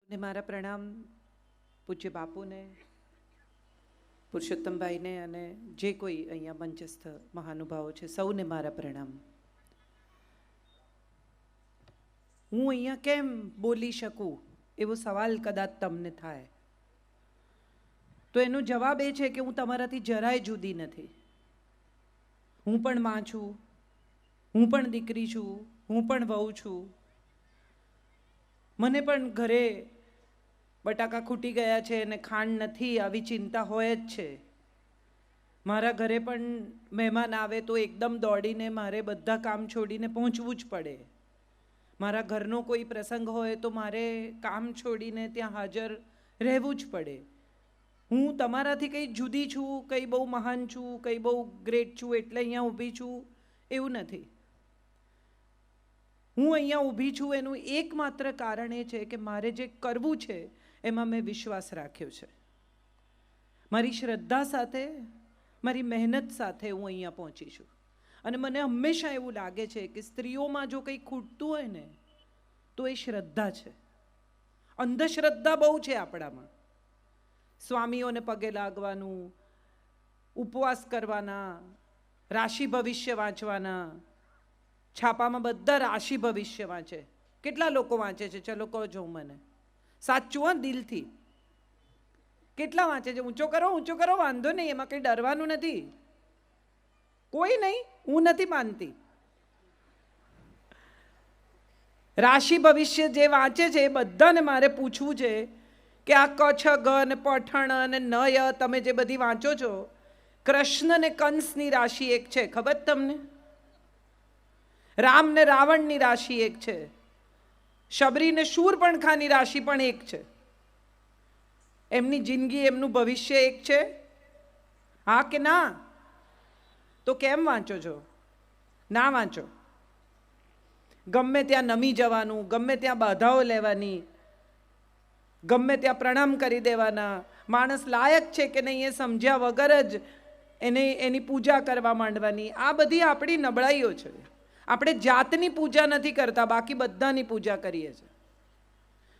ને મારા પ્રણામ પૂજ્ય બાપુને, પુરુષોત્તમભાઈને અને જે કોઈ અહીંયા મંચસ્થ મહાનુભાવો છે સૌને મારા પ્રણામ. હું અહીંયા કેમ બોલી શકું એવો સવાલ કદાચ તમને થાય તો એનો જવાબ એ છે કે હું તમારાથી જરાય જુદી નથી. હું પણ માં છું, હું પણ દીકરી છું, હું પણ વહુ છું. મને પણ ઘરે બટાકા ખૂટી ગયા છે અને ખાંડ નથી આવી ચિંતા હોય જ છે. મારા ઘરે પણ મહેમાન આવે તો એકદમ દોડીને મારે બધા કામ છોડીને પહોંચવું જ પડે. મારા ઘરનો કોઈ પ્રસંગ હોય તો મારે કામ છોડીને ત્યાં હાજર રહેવું જ પડે. હું તમારાથી કંઈ જુદી છું, કંઈ બહુ મહાન છું, કંઈ બહુ ગ્રેટ છું એટલે અહીંયા ઊભી છું એવું નથી. હું અહીંયા ઊભી છું એનું એકમાત્ર કારણ એ છે કે મારે જે કરવું છે એમાં મેં વિશ્વાસ રાખ્યો છે. મારી શ્રદ્ધા સાથે, મારી મહેનત સાથે હું અહીંયા પહોંચી છું. અને મને હંમેશા એવું લાગે છે કે સ્ત્રીઓમાં જો કંઈ ખૂટતું હોય ને તો એ શ્રદ્ધા છે. અંધશ્રદ્ધા બહુ છે આપણામાં. સ્વામીઓને પગે લાગવાનું, ઉપવાસ કરવાના, રાશિ ભવિષ્ય વાંચવાના. છાપામાં બધા રાશિ ભવિષ્ય વાંચે. કેટલા લોકો વાંચે છે? ચલો કહો જો મને. સાચું હા, દિલથી. કેટલા વાંચે છે? ઊંચો કરો, વાંધો નહીં, એમાં કંઈ ડરવાનું નથી. કોઈ નહીં, હું નથી માનતી. રાશિ ભવિષ્ય જે વાંચે છે એ બધાને મારે પૂછવું છે કે આ કચ્છ ગન પઠણ અને નય તમે જે બધી વાંચો છો, કૃષ્ણ ને કંસની રાશિ એક છે, ખબર તમને? રામ ને રાવણની રાશિ એક છે. શબરી ને શૂરપણખાની રાશિ પણ એક છે. એમની જિંદગી, એમનું ભવિષ્ય એક છે. હા કે ના? તો કેમ વાંચો છો? ના વાંચો. ગમે ત્યાં નમી જવાનું, ગમે ત્યાં બાધાઓ લેવાની, ગમે ત્યાં પ્રણામ કરી દેવાના. માણસ લાયક છે કે નહીં એ સમજ્યા વગર જ એની પૂજા કરવા માંડવાની. આ બધી આપણી નબળાઈઓ છે. આપણે જાતની પૂજા નથી કરતા, બાકી બધાની પૂજા કરીએ છીએ.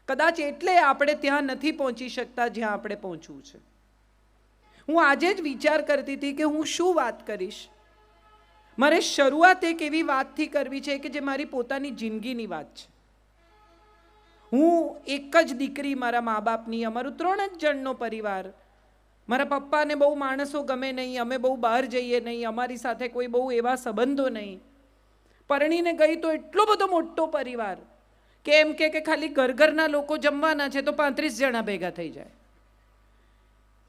કદાચ એટલે આપણે ત્યાં નથી પહોંચી શકતા જ્યાં આપણે પહોંચવું છે. હું આજે જ વિચાર કરતી હતી કે હું શું વાત કરીશ. મારે શરૂઆત એક એવી વાતથી કરવી છે કે જે મારી પોતાની જિંદગીની વાત છે. હું એક જ દીકરી મારા મા બાપની. અમારું 3 જ જણનો પરિવાર. મારા પપ્પાને બહુ માણસો ગમે નહીં, અમે બહુ બહાર જઈએ નહીં, અમારી સાથે કોઈ બહુ એવા સંબંધો નહીં. પરણીને ગઈ તો એટલો બધો મોટો પરિવાર કે એમ કે ખાલી ઘરના લોકો જમવાના છે તો 35 જણા ભેગા થઈ જાય.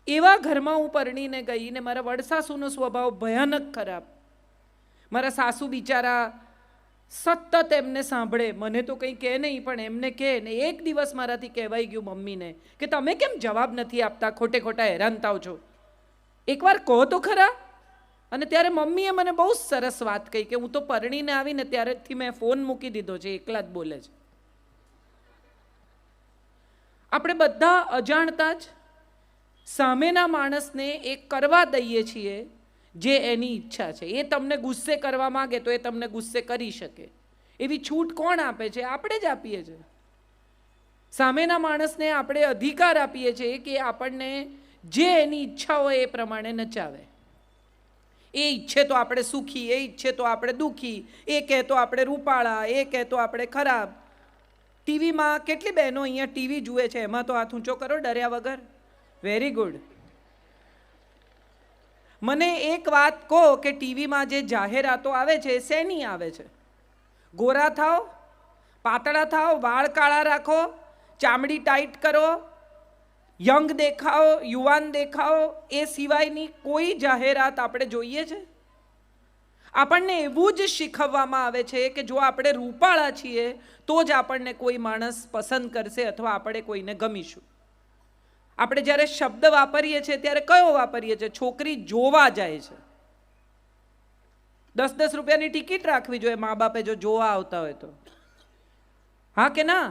એવા ઘરમાં હું પરણીને ગઈ ને મારા વડસાસુનો સ્વભાવ ભયાનક ખરાબ. મારા સાસુ બિચારા સતત એમને સાંભળે, મને તો કંઈ કહે નહીં પણ એમને કહે. ને એક દિવસ મારાથી કહેવાઈ ગયું મમ્મીને કે તમે કેમ જવાબ નથી આપતા, ખોટે ખોટા હેરાન થાવ છો, એકવાર કહો તો ખરા. અને ત્યારે મમ્મીએ મને બહુ સરસ વાત કહી કે હું તો પરણીને આવીને ત્યારેથી મેં ફોન મૂકી દીધો છે, એકલા જ બોલે છે. આપણે બધા અજાણતા જ સામેના માણસને એ કરવા દઈએ છીએ જે એની ઈચ્છા છે. એ તમને ગુસ્સે કરવા માંગે તો એ તમને ગુસ્સે કરી શકે. એવી છૂટ કોણ આપે છે? આપણે જ આપીએ છીએ. સામેના માણસને આપણે અધિકાર આપીએ છીએ કે આપણને જે એની ઈચ્છા હોય એ પ્રમાણે નચાવે. એ ઈચ્છે તો આપણે સુખી, એ ઈચ્છે તો આપણે દુઃખી, એ કહે તો આપણે રૂપાળા, એ કહે તો આપણે ખરાબ. ટીવીમાં કેટલી બહેનો અહીંયા ટીવી જુએ છે? એમાં તો હાથ ઊંચો કરો ડર્યા વગર. Very good. મને એક વાત કહો કે ટીવીમાં જે જાહેરાતો આવે છે એ શેની આવે છે? ગોરા થાવ, પાતળા થાવ, વાળ કાળા રાખો, ચામડી ટાઈટ કરો, યંગ દેખાઓ, યુવાન દેખાઓ, એ સિવાયની કોઈ જાહેરાત આપણે જોઈએ છે? આપણને એવું જ શીખવવામાં આવે છે કે જો આપણે રૂપાળા છીએ તો જ આપણને કોઈ માણસ પસંદ કરશે અથવા આપણે કોઈને ગમીશું. આપણે જ્યારે શબ્દ વાપરીએ છીએ ત્યારે કયો વાપરીએ છીએ? છોકરી જોવા જાય છે. 10-10 રૂપિયાની ટિકિટ રાખવી જોઈએ મા બાપે જો જોવા આવતા હોય તો. હા કે ના?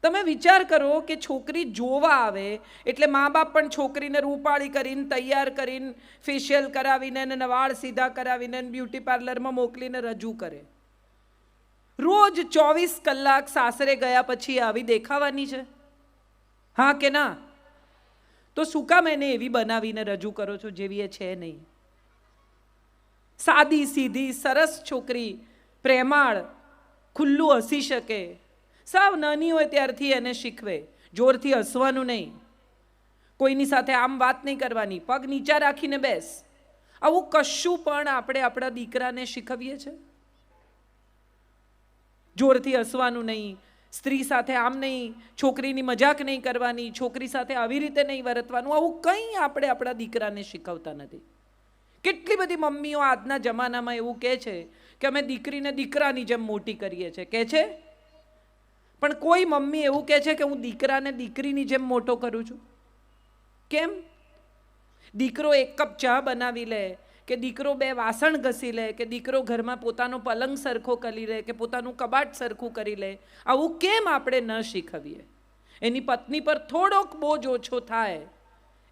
તમે વિચાર કરો કે છોકરી જોવા આવે એટલે મા બાપ પણ છોકરીને રૂપાળી કરીને, તૈયાર કરીને, ફેશિયલ કરાવીને, વાળ સીધા કરાવીને, બ્યુટી પાર્લરમાં મોકલીને રજૂ કરે. રોજ 24 કલાક સાસરે ગયા પછી આવી દેખાવાની છે? હા કે ના? તો શું કામ એને એવી બનાવીને રજૂ કરો છો જેવી એ છે નહીં? સાદી સીધી સરસ છોકરી, પ્રેમાળ, ખુલ્લું હસી શકે, સાવ નાની હોય ત્યારથી એને શીખવે. જોરથી હસવાનું નહીં, કોઈની સાથે આમ વાત નહીં કરવાની, પગ નીચા રાખીને બેસ. આવું કશું પણ આપણે આપણા દીકરાને શીખવીએ છીએ? જોરથી હસવાનું નહીં, સ્ત્રી સાથે આમ નહીં, છોકરીની મજાક નહીં કરવાની, છોકરી સાથે આવી રીતે નહીં વર્તવાનું, આવું કંઈ આપણે આપણા દીકરાને શીખવતા નથી. કેટલી બધી મમ્મીઓ આજના જમાનામાં એવું કહે છે કે અમે દીકરીને દીકરાની જેમ મોટી કરીએ છીએ, કહે છે. પણ કોઈ મમ્મી એવું કહે છે કે હું દીકરાને દીકરીની જેમ મોટો કરું છું? કેમ? દીકરો એક કપ ચા બનાવી લે, કે દીકરો 2 વાસણ ઘસી લે, કે દીકરો ઘરમાં પોતાનો પલંગ સરખો કરી લે, કે પોતાનું કબાટ સરખું કરી લે, આવું કેમ આપણે ન શીખવીએ? એની પત્ની પર થોડોક બોજ ઓછો થાય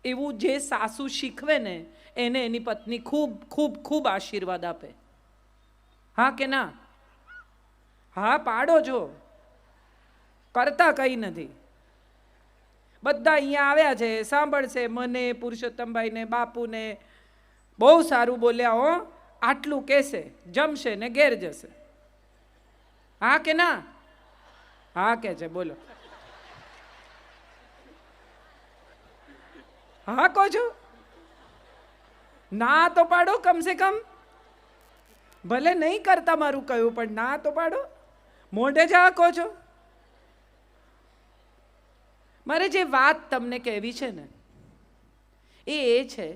એવું જે સાસુ શીખવે ને એને એની પત્ની ખૂબ ખૂબ ખૂબ આશીર્વાદ આપે. હા કે ના? હા પાડો છો. કરતા કંઈ નથી. બધા અહીંયા આવ્યા છે, સાંભળશે મને, પુરુષોત્તમભાઈને, બાપુને. બહુ સારું બોલ્યા હો, આટલું કહેશે, જમશે ને ઘેર જશે. હા કે ના? હા કે છે, બોલો. હા કહો છો? ના તો પાડો કમસે કમ. ભલે નહીં કરતા મારું કહ્યું, પણ ના તો પાડો. મોઢે જ હા કહો છો. મારે જે વાત તમને કહેવી છે ને એ છે,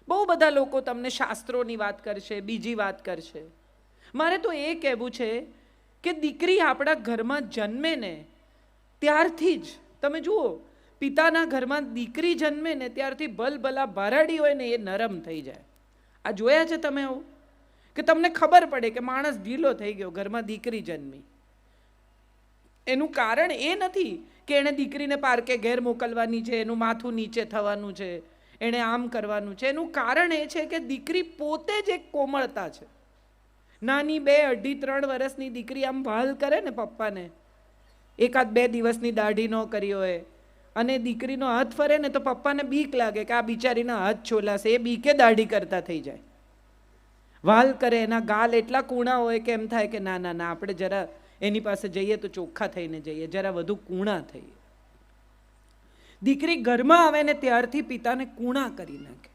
બહુ બધા લોકો તમને શાસ્ત્રોની વાત કરશે, બીજી વાત કરશે. મારે તો એ કહેવું છે કે દીકરી આપણા ઘરમાં જન્મે ને ત્યારથી જ, તમે જુઓ, પિતાના ઘરમાં દીકરી જન્મે ને ત્યારથી ભલભલા ભરાડી હોય ને એ નરમ થઈ જાય. આ જોયા છે તમે આવું? કે તમને ખબર પડે કે માણસ ઢીલો થઈ ગયો ઘરમાં દીકરી જન્મી. એનું કારણ એ નથી કે એણે દીકરીને પાર્કે ઘેર મોકલવાની છે, એનું માથું નીચે થવાનું છે, એણે આમ કરવાનું છે. એનું કારણ એ છે કે દીકરી પોતે જ એક કોમળતા છે. નાની 2, 2.5, 3 વર્ષની દીકરી આમ વહાલ કરે ને પપ્પાને, 1-2 દિવસની દાઢી ન કરી હોય અને દીકરીનો હાથ ફરે ને તો પપ્પાને બીક લાગે કે આ બિચારીના હાથ છોલાશે, એ બીકે દાઢી કરતા થઈ જાય. વહાલ કરે, એના ગાલ એટલા કૂણા હોય કે એમ થાય કે ના ના ના, આપણે જરા એની પાસે જઈએ તો ચોખ્ખા થઈને જઈએ, જરા વધુ કૂણા થઈએ. દીકરી ઘરમાં આવે ને ત્યારથી પિતાને કૂણા કરી નાખે.